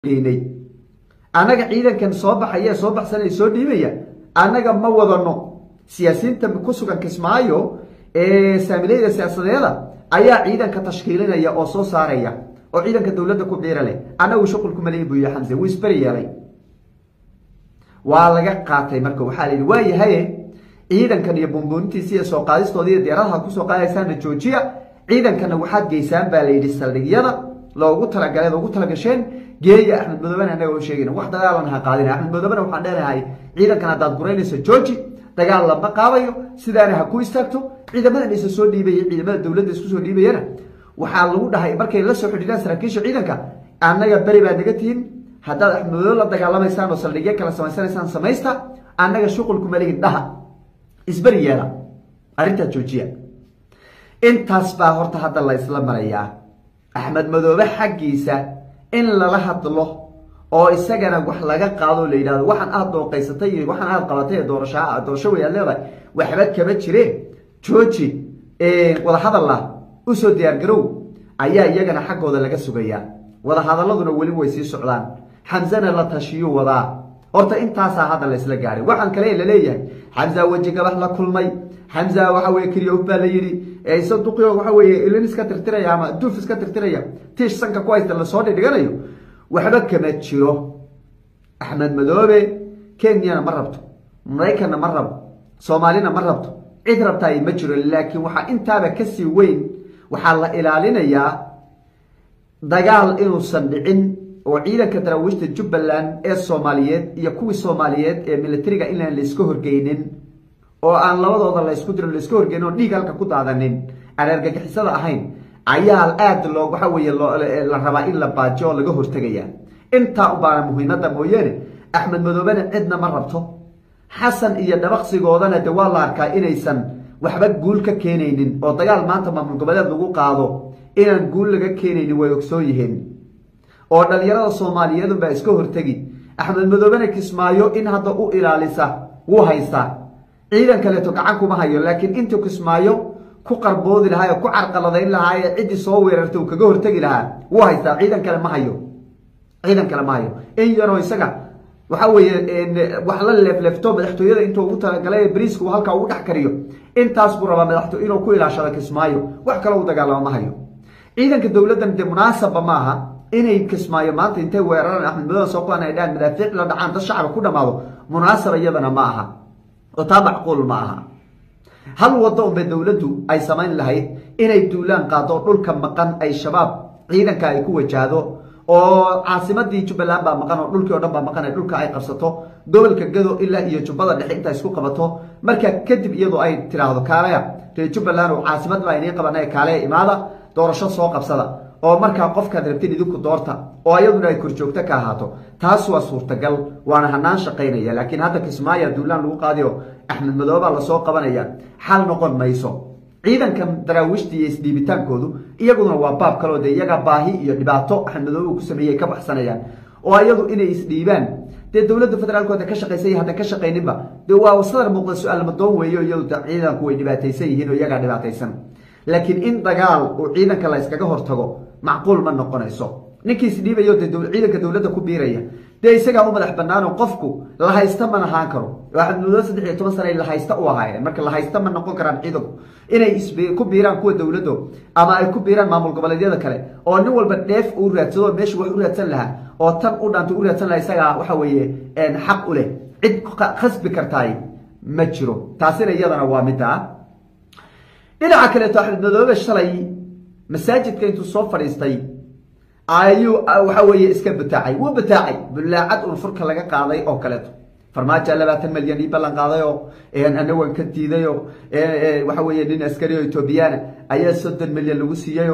geynay anaga ciidankan soo baxaya soo baxsanay soo dhiibaya anaga ma wadano siyaasiyiinta ku sugan Kismaayo saamilayda siyaasadeeda ayaa ciidanka tashkiilinaya oo soo saaraya oo ciidanka dawladda ku biirale anagu shaqulku malay buu yahay Xamza wisbari yaray waa laga qaatay marka waxa la yiri waayahay ciidankan iyo bombontiisa soo qaadistoodii diyaaradaha ku soo qaadaysan Joojiya ciidankana waxaad geysaan baa la yiri saldhigyada loogu talagasheen geeya Axmed Madoobe anaga oo sheegayna wax dagaalan ha qaadin Axmed Madoobe waxaan dheerahay ciidankan hadaad gureynayso jooji dagaal lama qaabayo sidaana ha ku istaagto ciidamada isa soo dhiibay ciidamada dawladda isku soo dhiibayana waxa lagu dhahay markay la soo xidhiidhaan saraakiisha ciidanka anaga bari baa naga tiin hadaad Axmed Madoobe la dagaalamaysan oo saldhigyo kala samaysanaysan samaysta anaga shaqulku maleeyin dhaha isbari yeela arinta joojiya intaas baa horta hadda la isla marayaa Axmed Madoobe xaqiisa in la hadlo oo isagana wax laga qaado la yiraahdo waxaan aad dooqaysatay waxaan aad qabatay doorasho way leedahay waxba kaba jireen jooji wada hadal la u soo diyaar garow ayaa iyagana xaqooda laga sugayaa wada hadaladuna wali way sii socdaan Xamzana la tashiyo wada horta intaas hadda la isla gaaray waxaan kale la leeyahay Xamza wajiga wax la kulmay Xamza waxa way kiriyo u baa la yiri ay saduqiyo waxa way ilin iska tirtiraya ama duuf iska tirtiraya tiish sanka ku haysta la soo dhiganayo waxba kama jiro Axmed Madoobe Kenya ma rabto Mareykanna ma rabo Soomaalina ma rabto cid rabtay ma jiro laakiin waxa intaaba ka sii weyn waxa la ilaalinayaa dagaal inuu sandhicin oo ciidanka daraawishta Jubbaland ee Soomaaliyeed iyo kuwii Soomaaliyeed ee militariga inaan la isku horgeynin oo aan labadooda la isku dirin la isku horgeyn oo dhiig halka ku daadanin argagixisada ahayn ayaa aad loo waxa weeye la rabaa in la baajo laga hortagaya inta u baahan muhiimada mooyane Axmed Madoobe cidna ma rabto Xasan iyo dabaqsigoodana de waa la arkaa inaysan waxba guul ka keenaynin oo dagaal maanta maamul goboleed lagu qaado inaan guul laga keenaynin way ogsoon yihiin oo dhalinyarada Soomaaliyeed baa iska hortagi Axmed Madoobe Kismaayo in hadda u ilaalisa wuu haysta ciidan kale to gacan kuma hayo laakiin inta Kismaayo ku qarboodi lahaa ku carqaladeyn lahaa cidi soo weerartay kaga hortagi lahaa wuu haysta ciidan kale ma hayo in yaro isaga waxa weeye wax la leefto madaxtooyada intuu ugu talagalay Bariisku halka uu dhax kariyo intaas buu rabaa madaxtooyada inuu ku ilaashado Kismaayo wax kale uu dagaalamo ma hayo ciidanka dawladdan de munaasaba maaha inay Kismaayo maanta intay weeraraan Axmed Madoobe soo qaanay dhaan madaafiic la dhacaan dad shacab ku dhamaado munaasaba iyadana ma aha oo taa macquul ma aha hal wado oo dawladdu ay sameyn lahayd inay duulaan qaado dhulka maqan ay shabaab ciidanka ay ku wajahdo oo caasimadii Jubbaland baa maqan oo dhulkii oo dhan baa maqan ay dhulka ay qabsato gobolka Gado ilaa iyo Jubbada dhexe inta isku qabato marka kadib iyadoo ay tiraahdo kaalaya Jubbaland oo caasimad baa inay qabanay kaalaya imaada doorasho soo qabsada oo marka qofka rabtay idinku doorta oo ayaduna ay korjoogta ka ahaato taas waa suurtagal waana hanaan shaqeynaya laakiin hadda Kismaayo duulaan lagu qaadiyo Axmed Madoobe la soo qabanaya xal noqon mayso ciidankan daraawishtii isdhiibitaankoodu iyaguna waa baab kale oo iyaga baahi iyo dhibaato Axmed Madoobe ku sameeyay ka baxsanayaan oo ayadu inay isdhiibaan dawladda federaalkooda ka shaqeysay hadda ka shaqeyninba waa wasar muuqda su'aal madoon weeyo iyadu ciidanku way dhibaataysan yihiin oo iyaga dhibaataysan laakiin in dagaal oo ciidanka la iskaga hortago macquul ma noqonayso ninkii isdhiibayo ciidanka dawladda ku biiraya isaga u madax banaan oo qofku la haysta ma ahaan karo waxa muddo 13 sano la haysta u ahaayeen marka la haysta ma noqon karaan ciidanku inay ku biiraan kuwa dawladda ama ay ku biiraan maamul goboleedyada kale oo nin walba dheef uu raadsado meesha wax u raadsan lahaa oo tan u dhaanto u raadsan lahaa isaga waxa weeye xaq u leh cid khasbi kartaay ma jiro taasina iyadana waa mid dhinaca kale Axmed Madoobe shalay masaajidka intuu soo fadhiistay ayuu waxa weeye iska bataacay bulaacad uu furka laga qaaday oo kale farmaajo 20 milyan balan qaaday oo anagu ka tiidayo waxa weeye nin askari oo Ethiopian ayaa 30 milyan lagu siiyay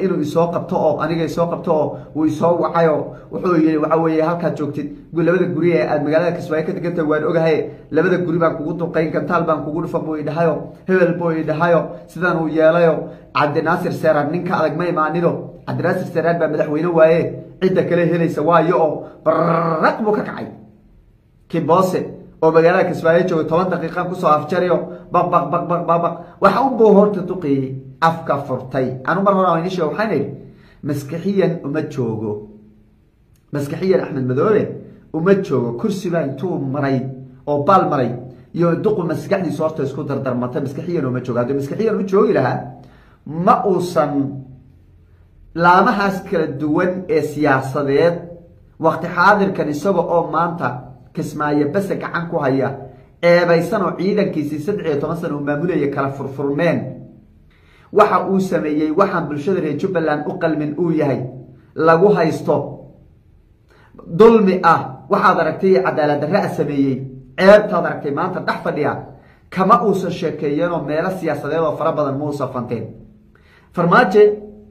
inuu soo qabto oo aniga soo qabto oo uu soo wacayo wuxuu yiri waxa weeye halka joogtid labada guri ee aad magaalada Kismaayo ka degantay waan ogahay labada guri baan kugu duqeyn kantaal baan kugu dhufan buu idhahayo hebel buu idhahayo sidaan uu yeelayo Cabdi Naasir Seeraan ninka adag ma imaanido Cabdi Naasir Seeraan baa madaxweyne waaye cid kale helaysa waayo oo barraq buu ka kacay Kibose oo magaalada Kismaayo joogo 10 daqiiqo ku soo afjariyo baq waxa uu boo horta tuqi afka furtay anu mar hore aan isha waxaan maskaxiyan uma joogo maskaxiyan Axmed Madoobe uma joogo kursi baa intuu maray oo baal maray iyo duq maskaxdiisa horta isku dardarmatay maskaxiyan uma joogo hadii maskaxiyan u joogi lahaa ma uusan laamahaas kala duwan ee siyaasadeed waqti xaadirkan isaga oo maanta kismaayo bas gacan ku haya eebaysan oo ciidankiisii 13 sano maamulaya kala furfurmeen waxa uu sameeyay waxaan bulshada reer Jubbaland u qalmin uu yahay lagu haysto dulmi waxaad aragtay cadaalad darro sameeyay ceebtaad aragtay maanta dhax fadhiya kama uusan sheekeeyeen oo meelo siyaasadeed oo fara badan muusa fanteen farmaajo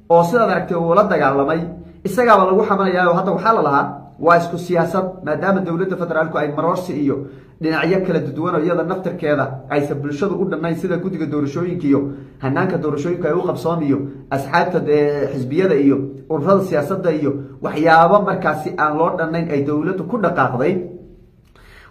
oo sidaad aragtay uu la dagaalamay isagaaba lagu xamalayaa oo hadda waxa la lahaa waa isku siyaasad maadaama dawladda federaalku ay marorsi iyo dhinacyo kala duwan oo iyada naftarkeeda ay bulshadu u dhannayn sida guddiga doorashooyinka iyo hanaanka doorashooyinka ay u qabsoomiyo asxaabta xisbiyada iyo ururada siyaasadda iyo waxyaabo markaasi aan loo dhannayn ay dawladdu ku dhaqaaqday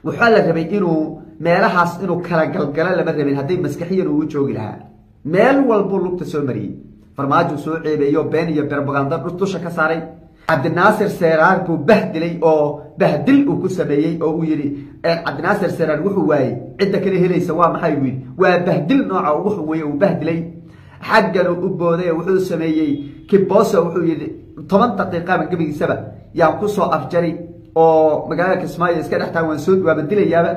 waxa la rabay inuu meelahaas inuu kala galgala lama rabin haddii maskaxiyan uu joogi lahaa meel walba lugta soo mariyay farmaajo soo ceebeeyo been iyo propaganda dusha ka saaray Cabdinaasir Seeraar buu bahdilay oo bahdil uu ku sameeyay oo uu yiri Cabdinaasir Seeraar wuxuu waayay cidda kale helaysa waa maxay wiil waa bahdil nooca wuxuu weeyay uu bahdilay xaggan u booday wuxuu sameeyay Kiboosa wuxuu yiri 10 daqiiqo ma gabigiisaba yaa ku soo afjari oo magaalada Kismaayo iska dhaxtaa waan soo waa badilayaaba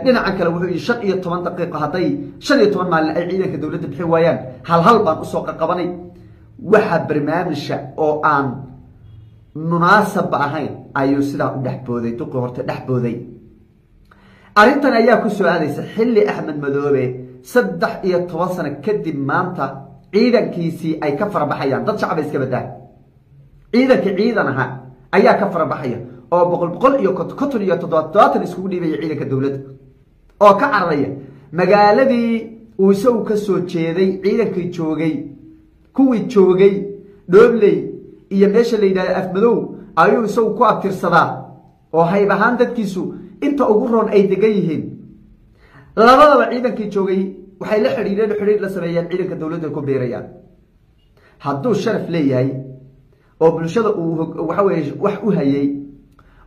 dhinaca kale wuxuu yiri 15 daqiiqo haday 15 maalin ay ciidanka dawladda bixi waayaan hal baan u soo qabanay waxa barnaamijka oo aan munaasab ahayn ayuu sida u dhaxbooday duqo horta dhaxbooday arintan ayaa ku soo aadaysa xilli Axmed Madoobe 13 sano kadib maanta ciidankiisii ay ka farabaxayaan dad shacab iska badaa ciidanaha ayaa ka farabaxaya oo boqol iyo 57 isku dhiibay ciidanka dawladda oo ka cararaya magaaladii uu isagu ka soo jeeday ciidankii joogay kuwii joogay Doobley iyo meesha la yiraahdo Afmadow ayuu isagu ku abtirsadaa oo hayb ahaan dadkiisu inta ugu roon ay degan yihiin labadaba ciidankii joogay waxay la xiriir la sameeyeen ciidanka dawladda ku beerayaan hadduu sharaf leeyahay oo bulshada uu waxa weeye wax u hayay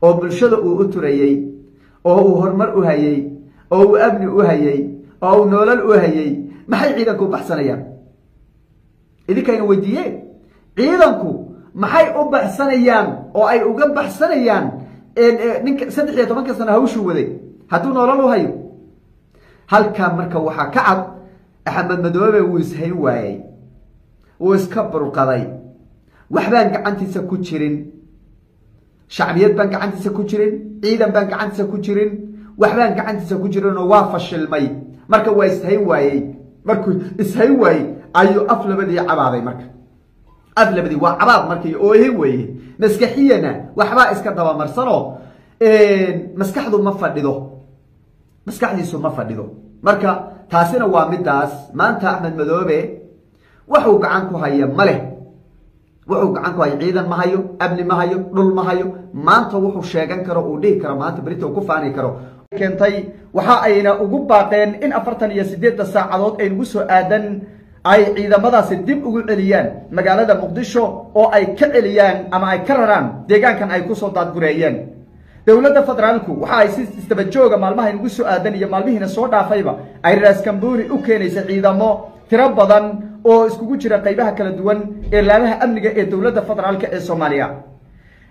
oo bulshada uu u turayay oo uu hormar u hayay oo uu abni u hayay oo uu nolol u hayay maxay ciidanku baxsanayaan idinka weydiiyeen ciidanku maxay u baxsanayaan oo ay uga baxsanayaan ninka 13 sano hawshu waday hadduu nolol u hayo halka marka waxa ka cad Axmed Madoobe uu ishayn waayay uu iska burqaday waxbaan gacantiisa ku jirin shacbiyad baan gacantiisa ku jirin ciidan baan gacantiisa ku jirin waxbaan gacantiisa ku jirin oo waa fashilmay marka waa ishayn waayay markuu ishayn waayay ayuu aflabadii cabaaday marka aflabadii waa cabaad markii oo weeye maskaxiyana waxba iska daba marsano maskaxdu ma fadhido maskaxdiisu ma fadhido marka taasina waa midaas maanta Axmed Madoobe wuxuu gacan ku haya male wuxuu gacan ku haya ciidan ma hayo abni ma hayo dhul ma hayo maanta wuxuu sheegan karo uu dhigi karo maanta berito ku faani karo keentay waxa ayna ugu baaqeen in 48 saacadood ay ugu soo aadan ay ciidamadaasi dib ugu celiyaan magaalada Muqdisho oo ay ka celiyaan ama ay ka raraan deegaankan ay ku soo daadgureeyeen dawladda federaalku waxa ay si istaba jooga maalmaha ugu soo aadan iyo maalmihiina soo dhaafayba ay raas Kamburi u keenaysa ciidamo tiro badan oo iskugu jira qaybaha kala duwan ee laamaha amniga ee dawladda federaalka ee Soomaaliya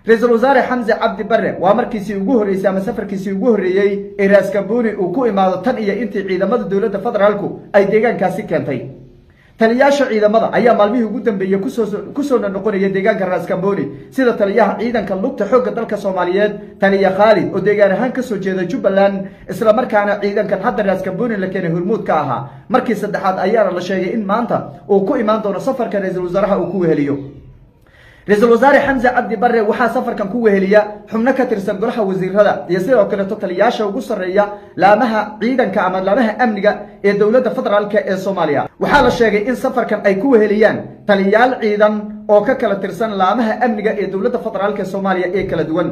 Ra'iisul Wasaare Xamza Cabdi Barre waa markiisii ugu horeysay ama safarkiisii ugu horeeyay ee raas Kamburi uu ku imaado tan iyo intii ciidamada dawladda federaalku ay deegaankaasi keentay taliyaasha ciidamada ayaa maalmihii ugu dambeeyay ku soo noqonaya deegaanka raas Kamburi sida taliyaha ciidanka lugta xoogga dalka Soomaaliyeed taliya Khalid oo deegaan ahaan ka soo jeeda Jubbaland isla markaana ciidankan hadda raas Kamburi la keenay hormuud ka ahaa markii saddexaad ayaa la sheegay in maanta uu ku imaan doono safarka ra'iisul wasaaraha uu ku weheliyo Ra'iisul Wasaare Xamza Cabdi Barre waxa safarkan ku weheliya xubno ka tirsan golaha wasiirada iyo sidoo kale taliyaasha ugu sareeya laamaha ciidanka ama laamaha amniga ee dawladda federaalka ee Soomaaliya waxa la sheegay in safarkan ay ku weheliyaan taliyaal ciidan oo ka kala tirsan laamaha amniga ee dawladda federaalka ee Soomaaliya ee kala duwan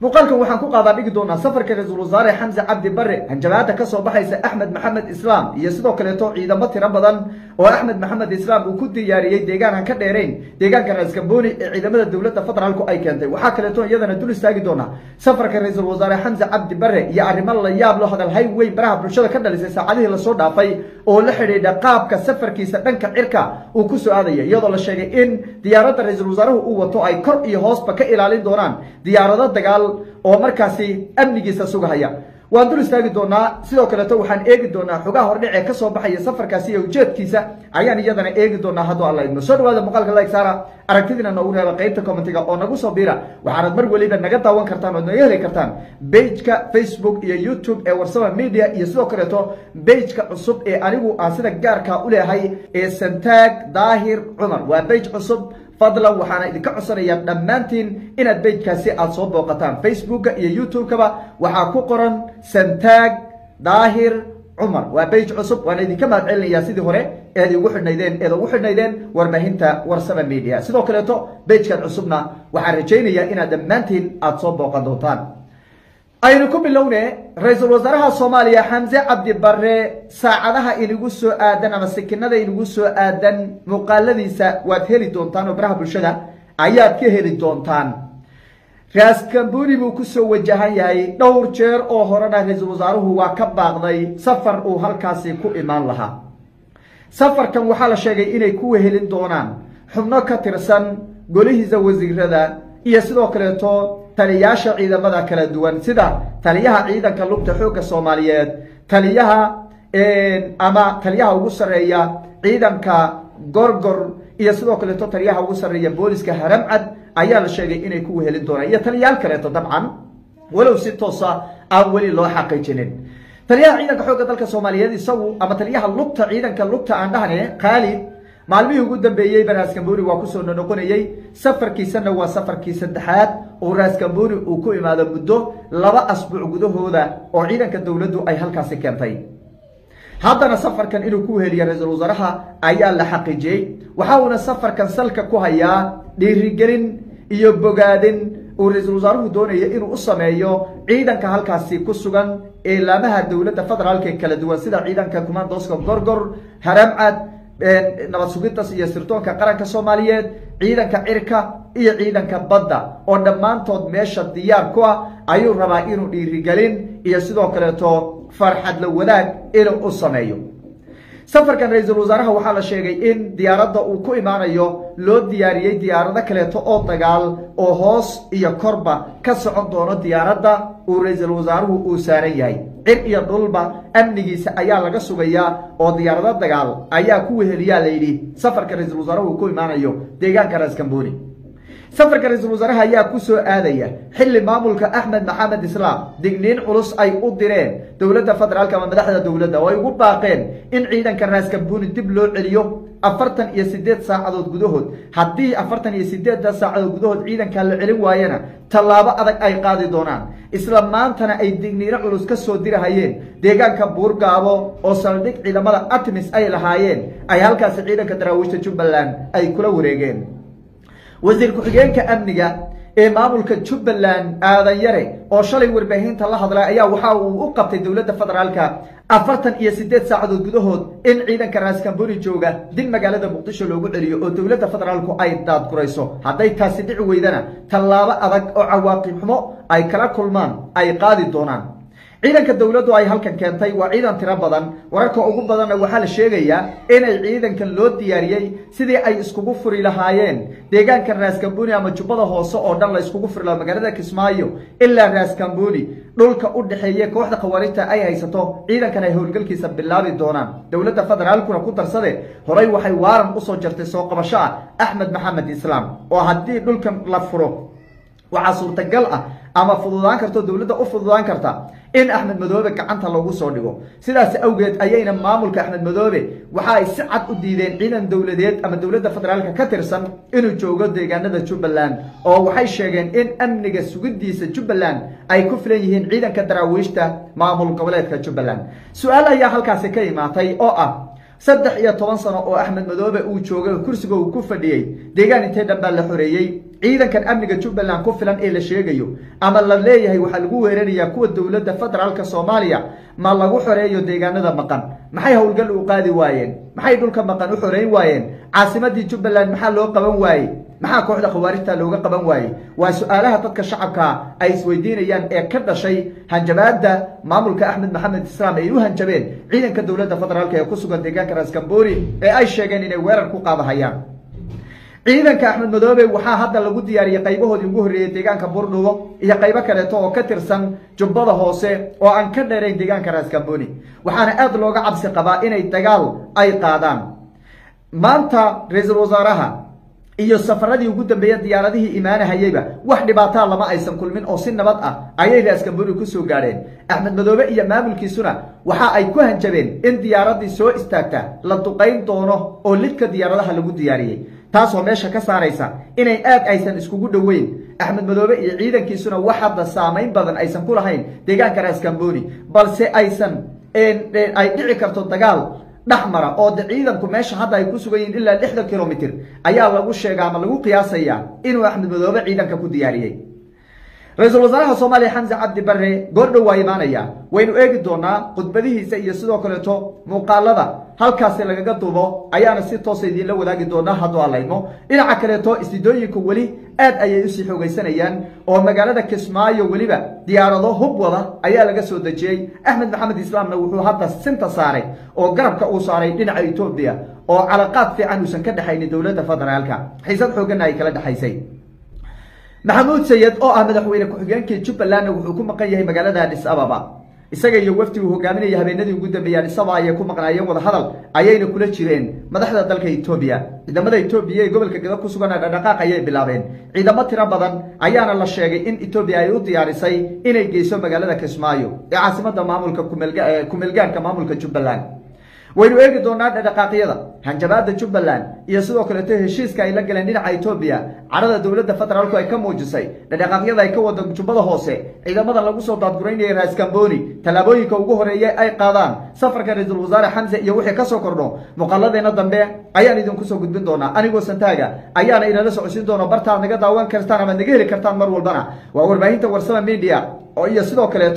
muuqaalkan waxaan ku qaadaa dhigi doonaa safarka Ra'iisul Wasaare Xamza Cabdi Barre hanjabaada ka soo baxaysa Axmed Maxamed Islaam iyo sidoo kale ciidamo tiro badan oo Axmed Maxamed Islaam uu ku diyaariyay deegaan aan ka dheerayn deegaanka Raas Kamboni ee ciidamada dawladda federaalku ay keentay waxa kale oo iyadana dul istaagi doona safarka ra'iisul wasaare Xamza Cabdi Barre iyo arrimo la yaab loo hadal hay weyn baraha bulshada ka dhalisay saacadihii la soo dhaafay oo la xiriirida qaabka safarkiisa dhanka cirka uu ku soo aadayay iyadoo la sheegay in diyaaradda ra'iisul wasaaruhu uu wato ay kor iyo hoosba ka ilaalin doonaan diyaarado dagaal oo markaasi amnigiisa sugahaya waan dul istaagi doonaa sidoo kale waxaan eegi doonaa xogaha hordhic ee ka soo baxaya safarkaasi iyo ujeedkiisa ayaan iyadana eegi doonaa hadduu alla idmo soo dhawaada muuqaalka like saara aragtidina noogu reeba qaybta commentiga oo nagu soo biira waxaanad mar waliba naga daawan kartaan oo naga heli kartaan page-ka Facebook iyo YouTube ee Warsama Media iyo sidoo kale page-ka cusub ee anigu aan sida gaarka u leeyahay ee Santaag Daahir Cumar waa page cusub fadlan waxaana idinka codsanayaa dhammaantiin inaad page-kaasi aad soo booqataan Facebook iyo YouTube-kaba waxaa ku qoran Santaag Daahir Cumar waa page cusub waana idinka mahad celinayaa sidii hore ee ugu xidhnaydeen warbaahinta Warsama Media sidoo kale page-kan cusubna waxaan rajaynayaa inaad dhammaantiin aad soo booqan doontaan aynu ku bilownay ra'iisul wasaaraha Soomaaliya Xamza Cabdi Barre saacadaha inagu soo aadan ama sakinada inagu soo aadan muuqaaladiisa waad heli doontaan oo baraha bulshada ayaad ka heli doontaan Raas Kamboni buu ku soo wajahan yahay dhowr jeer oo horena ra'iisul wasaaruhu waa ka baaqday safar uu halkaasi ku imaan lahaa safarkan waxaa la sheegay inay ku wehelin doonaan xubno ka tirsan golihiisa wasiirada iyo sidoo kale taliyaasha ciidamada kala duwan sida taliyaha ciidanka lugta xoogga Soomaaliyeed taliyaha ugu sareeya ciidanka gorgor iyo sidoo kale taliyaha ugu sareeya booliska Haramcad ayaa la sheegay inay ku wehelin doonaan iyo taliyaal kale dabcan walow si toos ah aan wali loo xaqiijinin taliyaha ciidanka xoogga dalka Soomaaliyeed isagu ama taliyaha lugta ciidanka lugta aan dhahnay Khalid maalmihii ugu dambeeyay Raas Kamboni waa ku soo noqonayay safarkiisana waa safarkii saddexaad oo Raas Kamboni uu ku imaado muddo 2 asbuuc gudahooda oo ciidanka dawladdu ay halkaasi keentay haddana safarkan inuu ku heliyo ra'iisul wasaaraha ayaa la xaqiijiyay waxa uu safarkan salka ku hayaa dhiirigelin iyo bogaadin uu ra'iisul wasaaruhu doonayo inuu u sameeyo ciidanka halkaasi ku sugan ee laamaha dawladda federaalka kala duwan sida ciidanka commandoska gorgor Haramcad nabad sugidda iyo sirdoonka qaranka Soomaaliyeed ciidanka cirka iyo ciidanka badda oo dhammaantood meesha diyaar ku ah ayuu rabaa inuu dhiirigelin iyo sidoo kale farxad la wadaag inuu u sameeyo safarkan ra'iisul wasaaraha waxaa la sheegay in diyaaradda uu ku imaanayo loo diyaariyay diyaarado kale oo dagaal oo hoos iyo korba ka socon doono diyaaradda uu ra'iisul wasaaruhu uu saaran yahay cir iyo dhulba amnigiisa ayaa laga sugayaa oo diyaarado dagaal ayaa ku weheliyaa la yidhi safarka ra'iisul wasaaruhu uu ku imaanayo deegaanka Raas Kamboni safarka ra'iisul wasaaraha ayaa ku soo aadaya xilli maamulka Axmed Maxamed Islaam digniin culus ay u direen dawladda federaalka ama madaxda dawladda oo ay ugu baaqeen in ciidanka Raas Kamboni dib loo celiyo 48 saacadood gudahood haddii 48 saacadood gudahood ciidanka la celin waayana tallaabo adag ay qaadi doonaan isla maantana ay digniino culus ka soo dirahayeen deegaanka Buurgaabo oo saldhig ciidamada ATMIS ay lahaayeen ay halkaas ciidanka daraawiishta Jubbaland ay kula wareegeen wasiir ku-xigeenka amniga ee maamulka Jubbaland aadan yare oo shalay warbaahinta la hadlay ayaa waxa uu u qabtay dawladda federaalka 48 saacadood gudahood in ciidanka Raas Kamboni jooga dib magaalada Muqdisho loogu celiyo oo dawladda federaalku ay daad kurayso hadday taasi dhici weydana tallaabo adag oo cawaaqib xumo ay kala kulmaan ay qaadi doonaan ciidanka dawladdu ay halkan keentay waa ciidan tiro badan wararka ugu badanna waxaa la sheegayaa inay ciidankan loo diyaariyay sidii ay iskugu furi lahaayeen deegaanka Raas Kamboni ama Jubbada Hoose oo dhan la iskugu furi lahaa magaalada Kismaayo ilaa Raas Kamboni dhulka u dhaxeeya kooxda qawaariinta ay haysato ciidankan ay howlgalkiisa bilaabi doonaan dawladda federaalkuna ku darsade horay waxay waaran u soo jartay soo qabasho Axmed Maxamed Islaam oo haddii dhulkan la furo waxa suurtagal ah ama fududaan karto dawladda u fududaan karta in Axmed Madoobe gacanta loogu soo dhigo sidaas awgeed ayayna maamulka Axmed Madoobe waxa ay si cad u diideen ciidan dawladeed ama dawladda federaalka ka tirsan inuu joogo deegaanada Jubbaland oo waxay sheegeen in amniga sugidiisa Jubbaland ay ku filan yihiin ciidanka daraawiishta maamul goboleedka Jubbaland su'aal ayaa halkaas ka imaatay oo ah 13 sano oo Axmed Madoobe uu joogay kursiga uu ku fadhiyay deegaan intee dhanba la xoreeyay ciidankan amniga Jubbaland ku filan ee la sheegayo ama la leeyahay waxa lagu weerarayaa kuwa dawladda federaalka Soomaaliya ma lagu xoreeyo deegaanada maqan maxay hawlgal u qaadi waayeen maxay dhulka maqan u xoreyn waayeen caasimadii Jubbaland maxaa loo qaban waayay maxaa kooxda khawaarijta looga qaban waayay waa su'aalaha dadka shacabka ay isweydiinayaan ee ka dhashay hanjabaadda maamulka Axmed Maxamed Islaam ay u hanjabeen ciidanka dawladda federaalka ee ku sugan deegaanka Raaskambooni ee ay sheegeen inay weerar ku qaadahayaan ciidanka Axmed Madoobe waxaa hadda lagu diyaariyay qaybahoodii ugu horeeyay deegaanka Buurdhubo iyo qaybo kale oo ka tirsan Jubbada Hoose oo aan ka dheerayn deegaanka Raaskambooni waxaana aad looga cabsi qabaa inay dagaal ay qaadaan maanta ra'iisul wasaaraha iyo safaradii ugu dambeeyay diyaaradihii imaanahayayba wax dhibaato lama aysan kulmin oo si nabad ah ayay Raaskambooni ku soo gaareen Axmed Madoobe iyo maamulkiisuna waxa ay ku hanjabeen in diyaaradii soo istaagta la duqeyn doono oo lidka diyaaradaha lagu diyaariyay taasoo meesha ka saaraysa inay aad aysan iskugu dhaweyn Axmed Madoobe iyo ciidankiisuna wax hadda saameyn badan aysan ku lahayn deegaanka Raaskambooni balse aysan ay dhici karto dagaal dhaxmara oo ciidanku meesha hadda ay ku sugan yihiin ilaa 60 kilomitir ayaa lagu sheegaa ama lagu qiyaasayaa inuu Axmed Madoobe ciidanka ku diyaariyay ra'iisul wasaaraha Soomaaliya Xamza Cabdi Barre goordhow waa imaanaya waynu eegi doonaa khudbadihiisa iyo sidoo kale muuqaalada halkaas lagaga duubo ayaana si toos ah idin la wadaagi doonaa haddii Allaahimo dhinaca kale istidooyinku wali aad ayay u sii xoogaysanayaan oo magaalada Kismaayo waliba diyaarado hub wada ayaa laga soo dajiyay Axmed Maxamed Islaamna wuxuu hadda sinta saaray oo garabka uu saaray dhinaca Itoobiya oo calaqaad fiican uusan ka dhaxaynin dawladda federaalka xiisad xoogan ay kala dhaxaysay Maxamuud Sayid oo ah madaxweyne ku-xigeenka Jubbaland wuxuu ku maqan yahay magaalada Addis Ababa isaga iyo waftigu hogaaminaya habeenadii ugu dambeeyay Addis Ababa ay ku maqnaayeen wada hadal ayayna kula jireen madaxda dalka Itoobiya ciidamada Itoobiya ee gobolka Gedo ku sugan dhaqdhaqaaq ayay bilaabeen ciidamo tiro badan ayaana la sheegay in Itoobiya ay u diyaarisay inay geyso magaalada Kismaayo ee caasimadda maamulka ku-meelgaarka maamulka Jubbaland waynu eegi doonaa dhaqdhaqaaqyada hanjabaadda Jubbaland iyo sidoo kale heshiiska ay la galeen dhinaca Itoobiya carada dawladda federaalku ay ka muujisay dhaqdhaqaaqyada ay ka wada Jubbada Hoose ciidamada lagu soo daadgureynayay Raaskambooni talaabooyinka ugu horeeyay ay qaadaan safarka ra'iisul wasaare Xamza iyo wixii ka soo kordho muqalladeena dambe ayaan idin ku soo gudbin doonaa anigoo Santaaga ayaana inala socodsiin doona barta naga daawan kartaan ama naga heli kartaan mar walbana waa warbaahinta Warsama Media oo iyo sidoo kale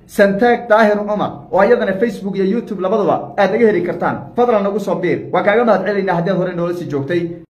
Santag Daahir Umar oo ayadana Facebook iyo YouTube labaduba aad naga heli kartaan fadlan nagu soo biir waa kaaga mahad celinaa haddii hore noola sii joogtay